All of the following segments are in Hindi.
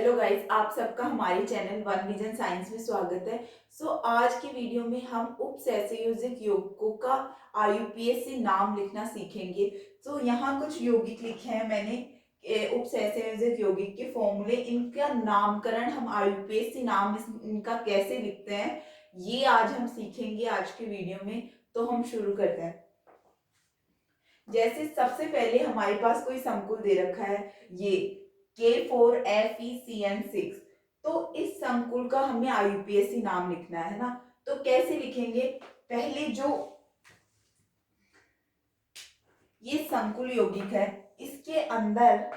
हेलो गाइस, आप सबका हमारे चैनल वन विजन साइंस में स्वागत है। आज की वीडियो में हम उपसंयोजक यौगिकों का आईयूपीएस से नाम लिखना सीखेंगे। यहाँ कुछ यौगिक लिखे हैं मैंने, उपसंयोजक यौगिक के फॉर्मूले, इनका नामकरण हम आईयूपीएस से नाम इनका कैसे लिखते हैं, ये आज हम सीखेंगे आज की वीडियो में। तो हम शुरू करते हैं। जैसे सबसे पहले हमारे पास कोई संकुल दे रखा है, ये K4FeCN6। तो इस संकुल का हमें आईयूपीएसी नाम लिखना है ना। तो कैसे लिखेंगे? पहले जो ये संकुल यौगिक है, इसके अंदर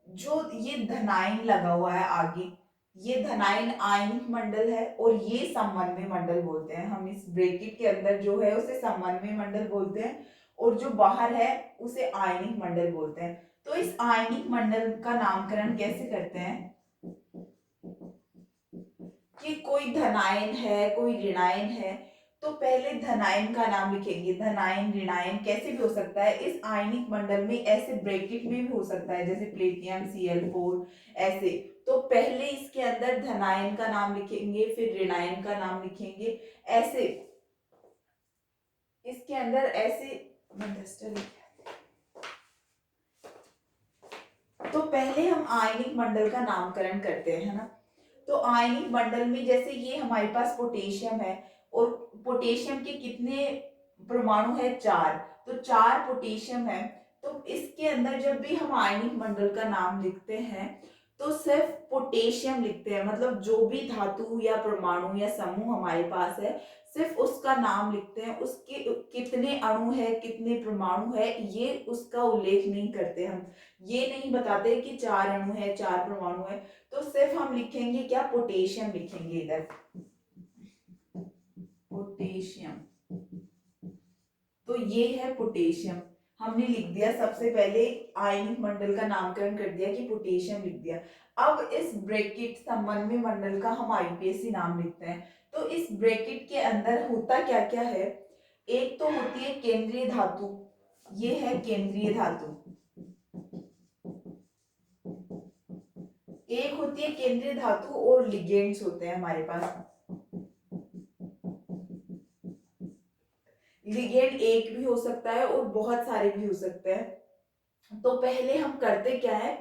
जो ये धनायन लगा हुआ है आगे, ये धनायन आयनिक मंडल है और ये समन्वय मंडल बोलते हैं। हम इस ब्रैकेट के अंदर जो है उसे समन्वय मंडल बोलते हैं और जो बाहर है उसे आयनिक मंडल बोलते हैं। तो इस आयनिक मंडल का नामकरण कैसे करते हैं कि कोई धनायन है, कोई ऋणायन है, तो पहले धनायन का नाम लिखेंगे। धनायन, ऋणायन कैसे भी हो सकता है इस आयनिक मंडल में, ऐसे ब्रैकेट में भी हो सकता है, जैसे प्लेटियम Cl4 ऐसे। तो पहले इसके अंदर धनायन का नाम लिखेंगे, फिर ऋणायन का नाम लिखेंगे, ऐसे इसके अंदर ऐसे। तो पहले हम आयनिक मंडल का नामकरण करते हैं ना। तो आयनिक मंडल में जैसे ये हमारे पास पोटेशियम है और पोटेशियम के कितने परमाणु है? 4। तो 4 पोटेशियम है। तो इसके अंदर जब भी हम आयनिक मंडल का नाम लिखते हैं तो सिर्फ पोटेशियम लिखते हैं, मतलब जो भी धातु या परमाणु या समूह हमारे पास है सिर्फ उसका नाम लिखते हैं। उसके कितने अणु है, कितने परमाणु है, ये उसका उल्लेख नहीं करते हम। ये नहीं बताते कि 4 अणु है, 4 परमाणु है। तो सिर्फ हम लिखेंगे क्या? पोटेशियम लिखेंगे इधर, पोटेशियम। तो ये है पोटेशियम, हमने लिख दिया। सबसे पहले आयनिक मंडल का नामकरण कर दिया कि पोटेशियम लिख दिया। अब इस ब्रैकेट समन्वय मंडल का हम आईयूपीएसी नाम लिखते हैं। तो इस ब्रैकेट के अंदर होता क्या क्या है? एक तो होती है केंद्रीय धातु, ये है केंद्रीय धातु। एक होती है केंद्रीय धातु और लिगेंड्स होते हैं हमारे पास। लिगेंड एक भी हो सकता है और बहुत सारे भी हो सकते हैं। तो पहले हम करते क्या है,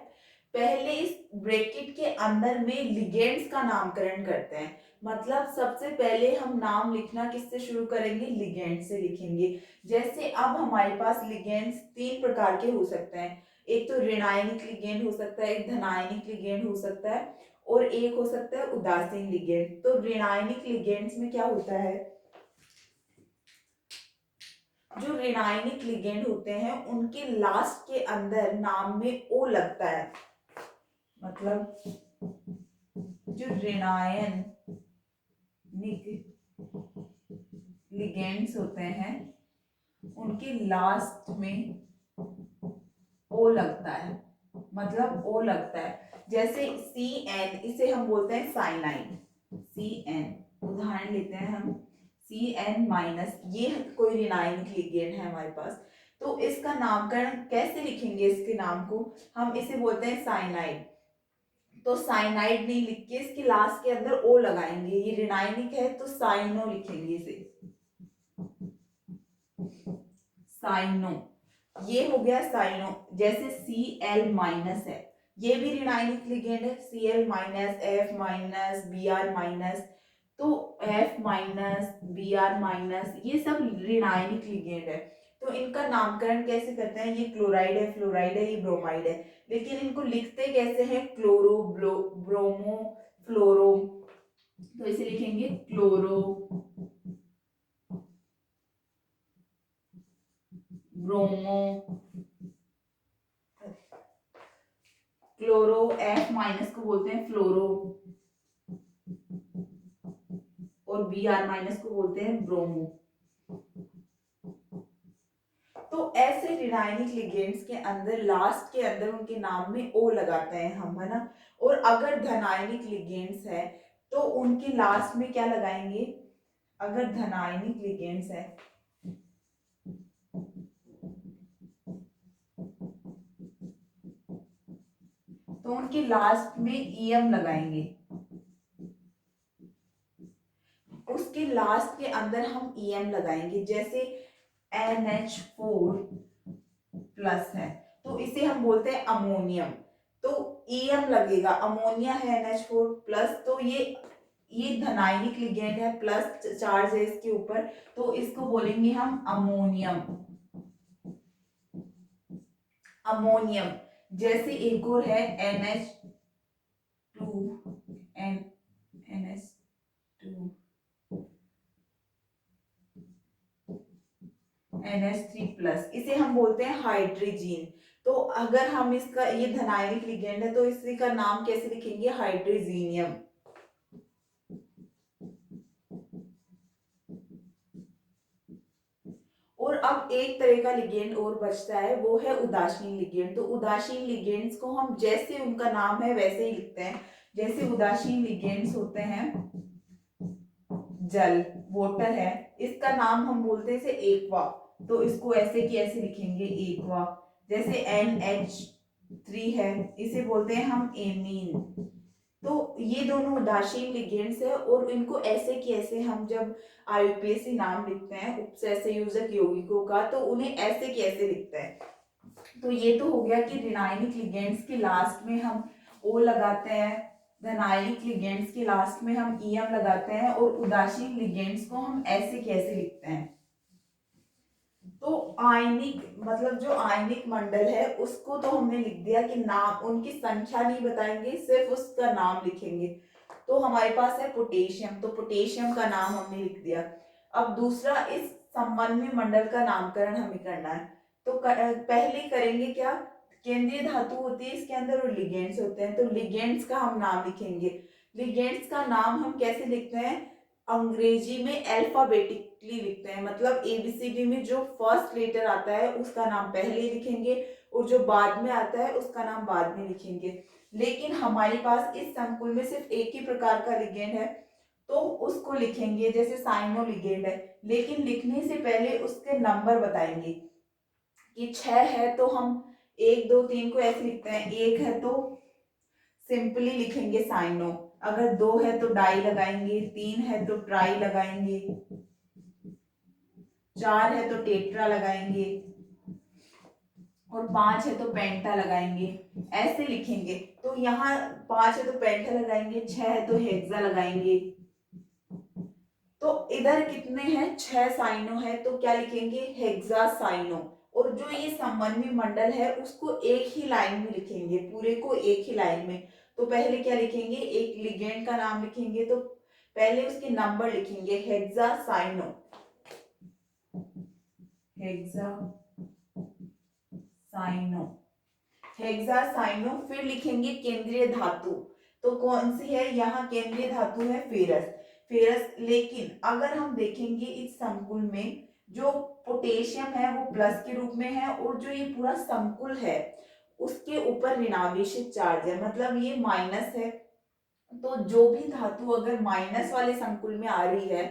पहले इस ब्रैकेट के अंदर में लिगेंड्स का नामकरण करते हैं। मतलब सबसे पहले हम नाम लिखना किससे शुरू करेंगे? लिगेंड से लिखेंगे। जैसे अब हमारे पास लिगेंड्स 3 प्रकार के हो सकते हैं। एक तो ऋणायनिक लिगेंड हो सकता है, एक धनायनिक लिगेंड हो सकता है और एक हो सकता है उदासीन लिगेंड। तो ऋणायनिक लिगेंड्स में क्या होता है, जो ऋणायनिक लिगेंड होते हैं उनके लास्ट के अंदर नाम में ओ लगता है। मतलब जो ऋणायनिक लिगेंड्स होते हैं उनके लास्ट में ओ लगता है, मतलब ओ लगता है। जैसे CN, इसे हम बोलते हैं साइनाइड। CN उदाहरण लेते हैं हम, CN-, ये कोई ऋणायनिक लिगेंड है हमारे पास। तो इसका नामकरण कैसे लिखेंगे? इसके नाम को हम इसे बोलते हैं साइनाइड। तो साइनाइड नहीं लिख के इसके लास्ट के अंदर ओ लगाएंगे। ये ऋणायनिक है तो साइनो लिखेंगे इसे, साइनो। ये हो गया साइनो। जैसे Cl- है, ये भी ऋणायनिक लिगेंड है। Cl-, F-, Br-। तो F-, Br-, ये सब ऋणायनिक लिगेंड है। तो इनका नामकरण कैसे करते हैं? ये क्लोराइड है, फ्लोराइड है, ये ब्रोमाइड है। लेकिन इनको लिखते कैसे हैं? क्लोरो, ब्रोमो, फ्लोरो। तो इसे लिखेंगे क्लोरो, ब्रोमो, क्लोरो। F- को बोलते हैं फ्लोरो और Br- को बोलते हैं ब्रोमो। तो ऐसे ऋणायनिक लिगेंड्स के अंदर लास्ट के अंदर उनके नाम में ओ लगाते हैं हम, है ना। और अगर धनायनिक लिगेंड्स है तो उनके लास्ट में क्या लगाएंगे? अगर धनायनिक लिगेंड्स है तो उनके लास्ट में EM लगाएंगे, उसके लास्ट के अंदर हम EM लगाएंगे। जैसे NH4 प्लस है तो इसे हम बोलते हैं अमोनियम, तो EM लगेगा, अमोनिया है NH4 प्लस, तो ये धनायनिक लिगेंड है, प्लस चार्ज है इसके ऊपर, तो इसको बोलेंगे हम अमोनियम। अमोनियम जैसे एक और है NH2 NH3 प्लस, इसे हम बोलते हैं हाइड्रोजीन। तो अगर हम इसका, ये धनायनिक लिगेंड है तो इसी का नाम कैसे लिखेंगे, हाइड्रोजीनियम। और अब एक तरह का लिगेंड और बचता है, वो है उदासीन लिगेंड। तो उदासीन लिगेंड्स को हम जैसे उनका नाम है वैसे ही लिखते हैं। जैसे उदासीन लिगेंड्स होते हैं, जल, वाटर है, इसका नाम हम बोलते हैं इसे एक्वा, तो इसको ऐसे की ऐसे लिखेंगे एक्वा। जैसे NH3 है, इसे बोलते हैं हम एमीन। तो ये दोनों उदासीन लिगेंड्स है और इनको ऐसे कि ऐसे हम जब IUPAC नाम लिखते हैं उपसंयोजक यौगिकों का, तो उन्हें ऐसे कि ऐसे लिखते हैं। तो ये तो हो गया कि ऋणायनिक लिगेंड्स के लास्ट में हम O लगाते हैं, धनायनिक लिगेंड्स के लास्ट में हम EM लगाते हैं, और उदासीन लिगेंड्स को हम ऐसे कैसे लिखते हैं। तो आयनिक मतलब जो आयनिक मंडल है उसको तो हमने लिख दिया कि नाम, उनकी संख्या नहीं बताएंगे, सिर्फ उसका नाम लिखेंगे। तो हमारे पास है पोटेशियम, तो पोटेशियम का नाम हमने लिख दिया। अब दूसरा, इस समन्वय मंडल का नामकरण हमें करना है। तो पहले करेंगे क्या, केंद्रीय धातु होती है इसके अंदर और लिगेंड्स होते हैं, तो लिगेंड्स का हम नाम लिखेंगे। लिगेंड्स का नाम हम कैसे लिखते हैं, अंग्रेजी में अल्फाबेटिकली लिखते हैं, मतलब ABCD में जो फर्स्ट लेटर आता है उसका नाम पहले लिखेंगे और जो बाद में आता है उसका नाम बाद में लिखेंगे। लेकिन हमारे पास इस संकुल में सिर्फ एक ही प्रकार का लिगेंड है, तो उसको लिखेंगे जैसे साइनो लिगेंड है, लेकिन लिखने से पहले उसके नंबर बताएंगे कि 6 है तो हम 1 2 3 को ऐसे लिखते हैं, 1 है तो सिंपली लिखेंगे साइनो, अगर 2 है तो डाई लगाएंगे, 3 है तो ट्राई लगाएंगे, 4 है तो टेट्रा लगाएंगे, और 5 है तो पेंटा लगाएंगे, ऐसे लिखेंगे। तो यहाँ 5 है तो पेंटा लगाएंगे, 6 है तो हेक्सा लगाएंगे। तो इधर कितने हैं, 6 साइनो है, तो क्या लिखेंगे, हेक्सा साइनो। और जो ये समन्वय मंडल है उसको एक ही लाइन में लिखेंगे, पूरे को एक ही लाइन में। तो पहले क्या लिखेंगे, एक लिगेंड का नाम लिखेंगे, तो पहले उसके नंबर लिखेंगे, hexacyano, hexacyano, hexacyano. फिर लिखेंगे केंद्रीय धातु, तो कौन सी है, यहाँ केंद्रीय धातु है फेरस, फेरस। लेकिन अगर हम देखेंगे इस संकुल में जो पोटेशियम है वो प्लस के रूप में है, और जो ये पूरा संकुल है उसके ऊपर ऋणावेशित चार्ज है, मतलब ये माइनस है। तो जो भी धातु अगर माइनस वाले संकुल में आ रही है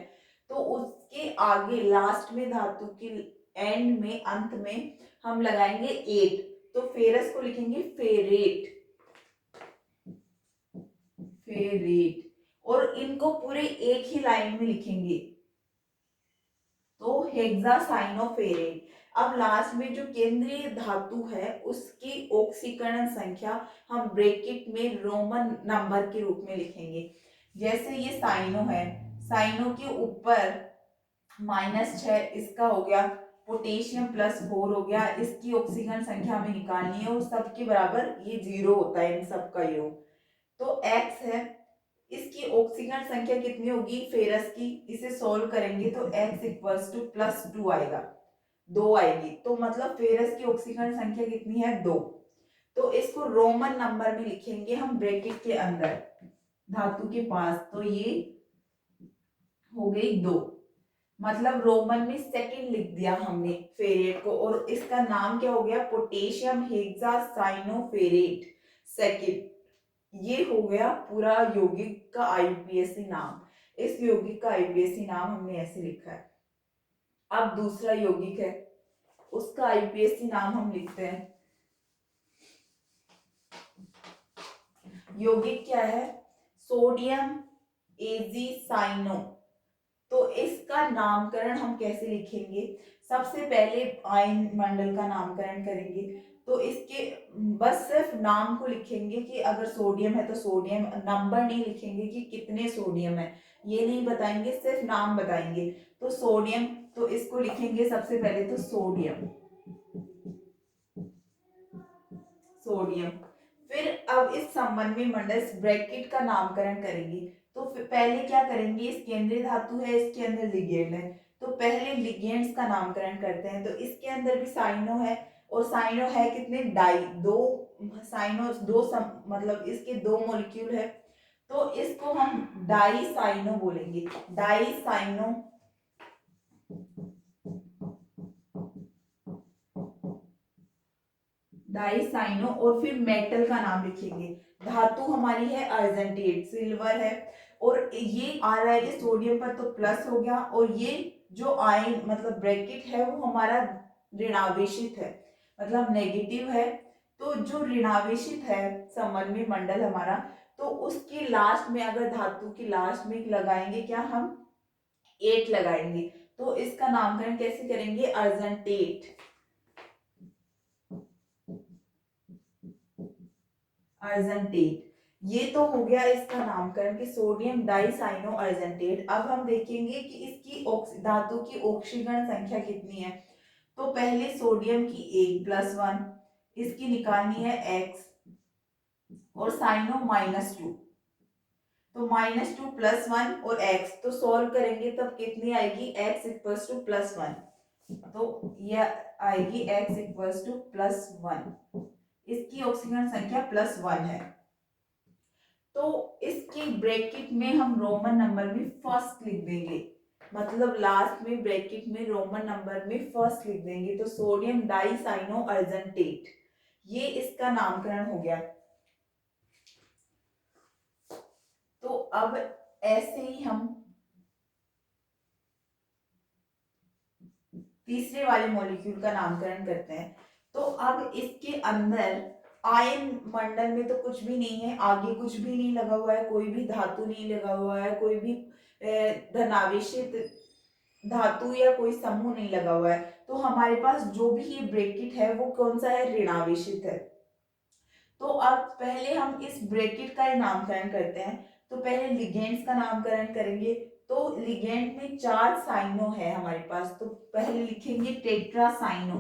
तो उसके आगे लास्ट में धातु की एंड में, अंत में हम लगाएंगे 8, तो फेरस को लिखेंगे फेरेट, फेरेट। और इनको पूरे एक ही लाइन में लिखेंगे, तो हेक्सासाइनोफेरेट। अब लास्ट में जो केंद्रीय धातु है उसकी ऑक्सीकरण संख्या हम ब्रैकेट में रोमन नंबर के रूप में लिखेंगे। जैसे ये साइनो है, साइनो के ऊपर -6, इसका हो गया पोटेशियम +4 हो गया, इसकी ऑक्सीकरण संख्या हमें निकालनी है और सबके बराबर ये 0 होता है इन सबका योग। तो X है, इसकी ऑक्सीकरण संख्या कितनी होगी फेरस की, इसे सॉल्व करेंगे तो X = +2 आएगा, 2 आएगी। तो मतलब फेरस की ऑक्सीकरण संख्या कितनी है, 2। तो इसको रोमन नंबर में लिखेंगे हम ब्रैकेट के अंदर धातु के पास, तो ये हो गई 2, मतलब रोमन में सेकंड लिख दिया हमने फेरेट को, और इसका नाम क्या हो गया, पोटेशियम हेक्सासाइनोफेरेट सेकंड। ये हो गया पूरा यौगिक का IUPAC नाम। इस यौगिक का IUPAC नाम हमने ऐसे लिखा है। अब दूसरा यौगिक है, उसका IUPAC नाम हम लिखते हैं यौगिक क्या है? सोडियम एजीसाइनो। तो इसका नामकरण हम कैसे लिखेंगे? सबसे पहले आयन मंडल का नामकरण करेंगे। तो इसके बस सिर्फ नाम को लिखेंगे कि अगर सोडियम है तो सोडियम, नंबर नहीं लिखेंगे कि कितने सोडियम है, ये नहीं बताएंगे, सिर्फ नाम बताएंगे। तो सोडियम, तो इसको लिखेंगे सबसे पहले तो सोडियम, सोडियम। फिर अब इस संबंधी मंडल ब्रैकेट का नामकरण करेंगे। तो पहले क्या करेंगे, इस केंद्रीय धातु है, इसके अंदर लिगेंड है, तो पहले लिगेंड्स का नामकरण करते हैं। तो इसके अंदर भी साइनो है, और साइनो है कितने? डाई, दो साइनो, मतलब इसके दो मॉलिक्यूल है, तो इसको हम डाई साइनो बोलेंगे, डाई साइनो। डाई साइनो, और फिर मेटल का नाम लिखेंगे। धातु हमारी है अर्जेंटेट, सिल्वर है, और ये आ रहा है कि सोडियम पर तो प्लस हो गया, और ये जो आयन मतलब ब्रैकेट है वो हमारा ऋणावेशित है, मतलब नेगेटिव है। तो जो ऋणावेशित है समन्वय मंडल हमारा, तो उसके लास्ट में, अगर धातु के लास्ट में लगाएंगे क्या हम? 8 लगाएंगे। तो इसका नामकरण कैसे करेंगे? Argentate, argentate. ये तो हो गया इसका नामकरण कि सोडियम डाइसाइनो अर्जेंटेट। अब हम देखेंगे कि इसकी धातु की ऑक्सीकरण संख्या कितनी है। तो पहले सोडियम की 1+1, इसकी निकालनी है x, और साइनो -2, तो -2 +1 और x, तो सॉल्व करेंगे तब कितनी आएगी? x = +1, तो यह आएगी x = +1, इसकी ऑक्सीकरण संख्या +1 है। तो इसके ब्रैकेट में हम रोमन नंबर में फर्स्ट लिख देंगे, मतलब लास्ट में ब्रैकेट में रोमन नंबर में फर्स्ट लिख देंगे। तो सोडियम डाइसाइनो अर्जेंटेट, ये इसका नामकरण हो गया। तो अब ऐसे ही हम तीसरे वाले मॉलिक्यूल का नामकरण करते हैं। तो अब इसके अंदर आयन मंडल में तो कुछ भी नहीं है, आगे कुछ भी नहीं लगा हुआ है, कोई भी धातु नहीं लगा हुआ है, कोई भी धनावेशित धातु या कोई समूह नहीं लगा हुआ है। तो हमारे पास जो भी ये ब्रैकेट है वो कौन सा है? ऋणावेशित है। तो अब पहले हम इस ब्रैकेट का ही नामकरण करते हैं। तो पहले लिगेंड्स का नामकरण करेंगे। तो लिगेंड में 4 साइनो है हमारे पास, तो पहले लिखेंगे टेट्रा साइनो,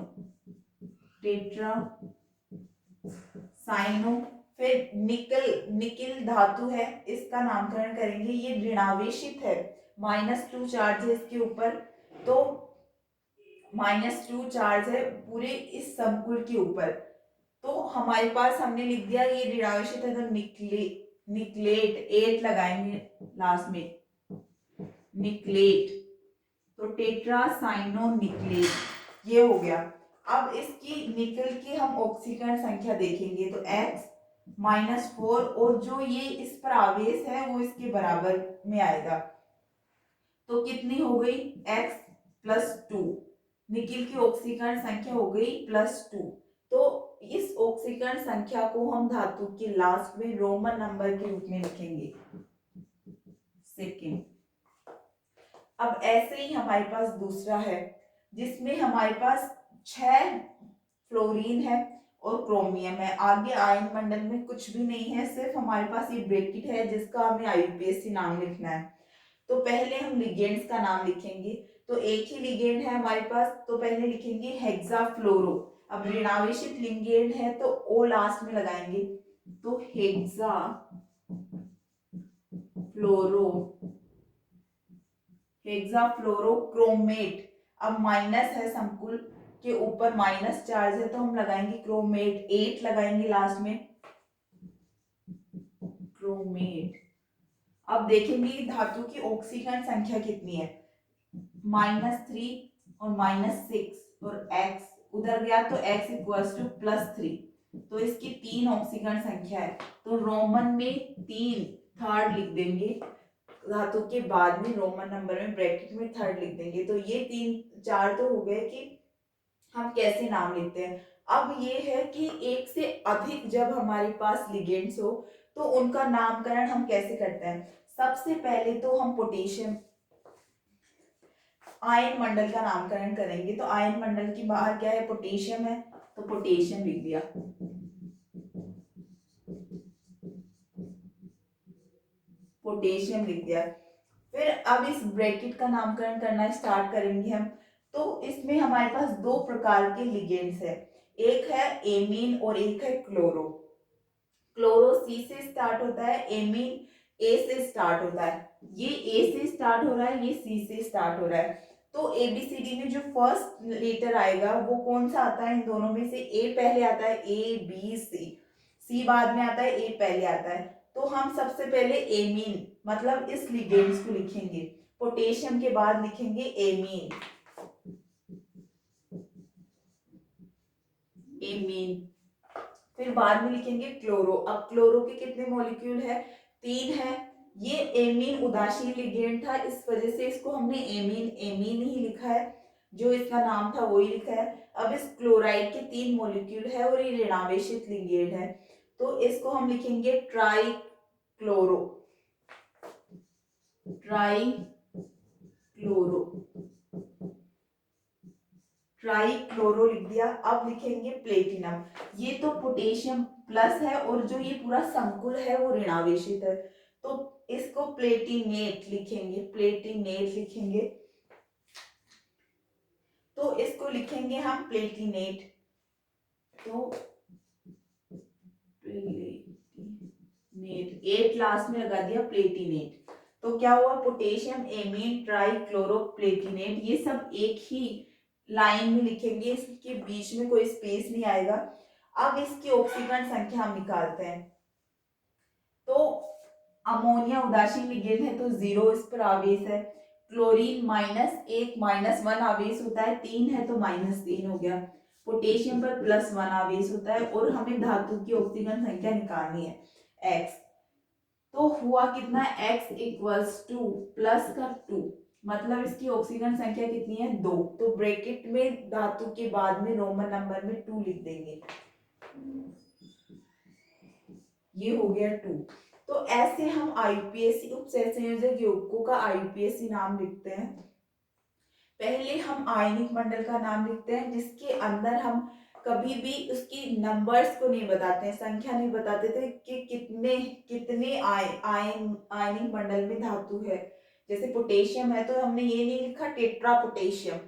टेट्रा साइनो। फिर निकल, निकिल धातु है, इसका नामकरण करेंगे। ये ऋणावेशित है, -2 चार्ज है इसके ऊपर, तो -2 चार्ज है पूरे इस संकुल के ऊपर। तो हमारे पास हमने लिख दिया ये ऋणावेशित है, तो निकलेट 8 लगाएंगे लास्ट में, निकलेट, तो टेट्रासाइनो निकलेट, ये हो गया। अब इसकी निकल की हम ऑक्सीकरण संख्या देखेंगे। तो x -4, और जो ये इस पर आवेश है वो इसके बराबर में आएगा, तो कितनी हो गई? x + 2, निकिल की ऑक्सीकरण संख्या हो गई +2। तो इस ऑक्सीकरण संख्या को हम धातु के लास्ट में रोमन नंबर के रूप में लिखेंगे, सेकेंड। अब ऐसे ही हमारे पास दूसरा है जिसमें हमारे पास 6 फ्लोरीन है और क्रोमियम है। आगे आयन मंडल में कुछ भी नहीं है, सिर्फ हमारे पास ये ब्रैकेट है जिसका हमें IUPAC नाम लिखना है। तो पहले हम लिगेंड्स का नाम लिखेंगे। तो एक ही लिगेंड है हमारे पास, तो पहले लिखेंगे हेक्साफ्लोरो। अब ऋणावेशित लिगेंड है तो ओ लास्ट में लगाएंगे, तो हेक्साफ्लोरोक्रोमेट। अब माइनस है, संकुल के ऊपर माइनस चार्ज है, तो हम लगाएंगे क्रोमेट, 8 लगाएंगे लास्ट में, क्रोमेट। अब देखेंगे धातु की ऑक्सीकरण संख्या कितनी है, -3 और -6, और x उधर गया तो x = +3, तो इसकी 3 ऑक्सीकरण संख्या है। तो रोमन में 3 थर्ड लिख देंगे, धातु के बाद में रोमन नंबर में ब्रैकेट में थर्ड लिख देंगे। तो ये 4 तो हो गए कि हम कैसे नाम लिखते हैं। अब ये है कि एक से अधिक जब हमारे पास लिगेंड्स हो तो उनका नामकरण हम कैसे करते हैं? सबसे पहले तो हम पोटेशियम आयन मंडल का नामकरण करेंगे। तो आयन मंडल की बाहर क्या है? पोटेशियम है, तो पोटेशियम लिख दिया। पोटेशियम लिख दिया। फिर अब इस ब्रैकेट का नामकरण करना स्टार्ट करेंगे हम। तो इसमें हमारे पास दो प्रकार के लिगेंड्स है, एक है एमीन और एक है क्लोरो। क्लोरो सी से स्टार्ट होता है, एमीन ए से स्टार्ट होता है। ये ए से स्टार्ट हो रहा है, ये सी से स्टार्ट हो रहा है। तो एबीसीडी में जो फर्स्ट लेटर आएगा वो कौन सा आता है? इन दोनों में से ए पहले आता है, ए बी सी, सी बाद में आता है, ए पहले आता है। तो हम सबसे पहले एमीन मतलब इस लिगेंड्स को लिखेंगे, पोटेशियम के बाद लिखेंगे एमीन। एमीन फिर बाद में लिखेंगे क्लोरो। अब क्लोरो के कितने मॉलिक्यूल है? 3 है। ये एमीन उदासीन लिगेंड था, इस वजह से इसको हमने एमीन एमीन ही लिखा है, जो इसका नाम था वही लिखा है। अब इस क्लोराइड के 3 मॉलिक्यूल है और ये ऋणावेशित लिगेंड है, तो इसको हम लिखेंगे try chloro. Try chloro, try chloro लिख दिया। अब लिखेंगे प्लेटिनम। ये तो पोटेशियम प्लस है और जो ये पूरा संकुल है वो ऋणावेशित है, तो इसको प्लेटिनेट लिखेंगे, प्लेटिनेट लिखेंगे। तो इसको लिखेंगे हम प्लेटिनेट। तो प्लेटिनेट, एट लास्ट में लगा दिया, प्लेटिनेट। तो क्या हुआ? Potassium amine try chloro Palatinate, ये सब एक ही लाइन में लिखेंगे, इसके बीच में कोई स्पेस नहीं आएगा। अब इसकी ऑक्सीकरण संख्या हम निकालते हैं। तो अमोनिया उदासीन लिगेंड है तो 0 इस पर आवेश है। क्लोरीन -1 -1 आवेश होता है, 3 है तो -3 हो गया। पोटेशियम पर +1 आवेश होता है और हमें धातु की ऑक्सीकरण संख्या निकालनी है x। तो हुआ कितना? x इक्वल्स टू प्लस का 2, मतलब इसकी ऑक्सीकरण संख्या कितनी है? 2। तो ब्रैकेट में धातु के बाद में रोमन नंबर में 2 लिख देंगे, ये हो गया 2। तो ऐसे हम आईयूपीएसी उपसंयोजक यौगिकों का आईयूपीएसी नाम लिखते हैं। पहले हम आयनिक मंडल का नाम लिखते हैं, जिसके अंदर हम कभी भी उसकी नंबर्स को नहीं बताते हैं, संख्या नहीं बताते थे कि कितने कितने आयनिक मंडल में धातु है। जैसे पोटेशियम है तो हमने ये नहीं लिखा टेट्रा पोटेशियम,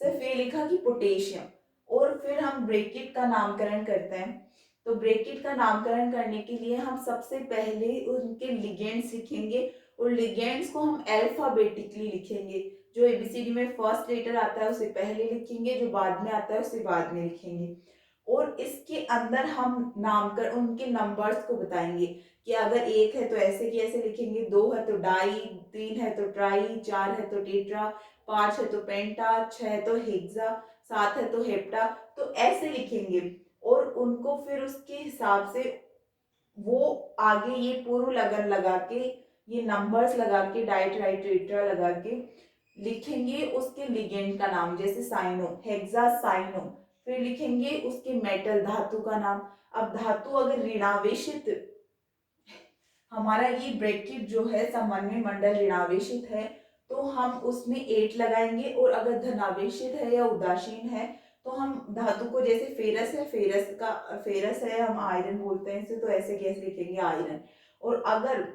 सिर्फ ये लिखा कि पोटेशियम। और फिर हम ब्रैकेट का नामकरण करते हैं। तो ब्रैकेट का नामकरण करने के लिए हम सबसे पहले उनके लिगेंड्स लिखेंगे और लिगेंड्स को हम अल्फाबेटिकली लिखेंगे। जो एबीसीडी में फर्स्ट लेटर आता है उसे पहले लिखेंगे, जो बाद में आता है उसे बाद में लिखेंगे। और इसके अंदर हम नामकरण उनके नंबर्स को बताएंगे कि अगर 1 है तो ऐसे की ऐसे लिखेंगे, 2 है तो डाई, 3 है तो ट्राई, 4 है तो टेट्रा, 5 है तो पेंटा, 6 है तो हेक्सा, 7 है तो हेप्टा, तो ऐसे लिखेंगे। और उनको फिर उसके हिसाब से वो आगे ये पूर्व लगन लगा के, ये नंबर्स लगा के, डाई ट्राई टेट्रा लगा के लिखेंगे उसके लिगेंड का नाम, जैसे साइनो, हेक्सासाइनो। फिर लिखेंगे उसके मेटल धातु का नाम। अब धातु अगर ऋणावेशित, हमारा ये ब्रैकेट जो है सामान्य मंडल ऋणावेशित है, तो हम उसमें 8 लगाएंगे। और अगर धनावेशित है या उदासीन है तो हम धातु को, जैसे फेरस है, फेरस है, हम आयरन बोलते हैं इसे, तो ऐसे कैसे लिखेंगे? आयरन। और अगर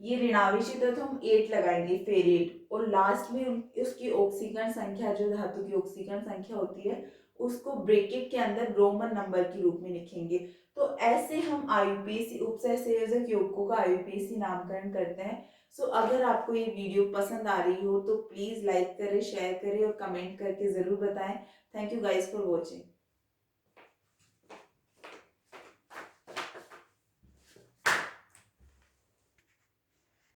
ये ऋणावेशित है तो हम 8 लगाएंगे, फेरेट। और लास्ट में उसकी ऑक्सीकरण संख्या, जो धातु की ऑक्सीकरण संख्या होती है, उसको ब्रैकेट के अंदर रोमन नंबर के रूप में लिखेंगे। तो ऐसे हम आईयूपीएसी उपसंयोजक यौगिकों का आईयूपीएसी नामकरण करते हैं। सो अगर आपको ये वीडियो पसंद आ रही हो तो प्लीज लाइक करें, शेयर करें और कमेंट करके जरूर बताएं। Thank you guys for watching.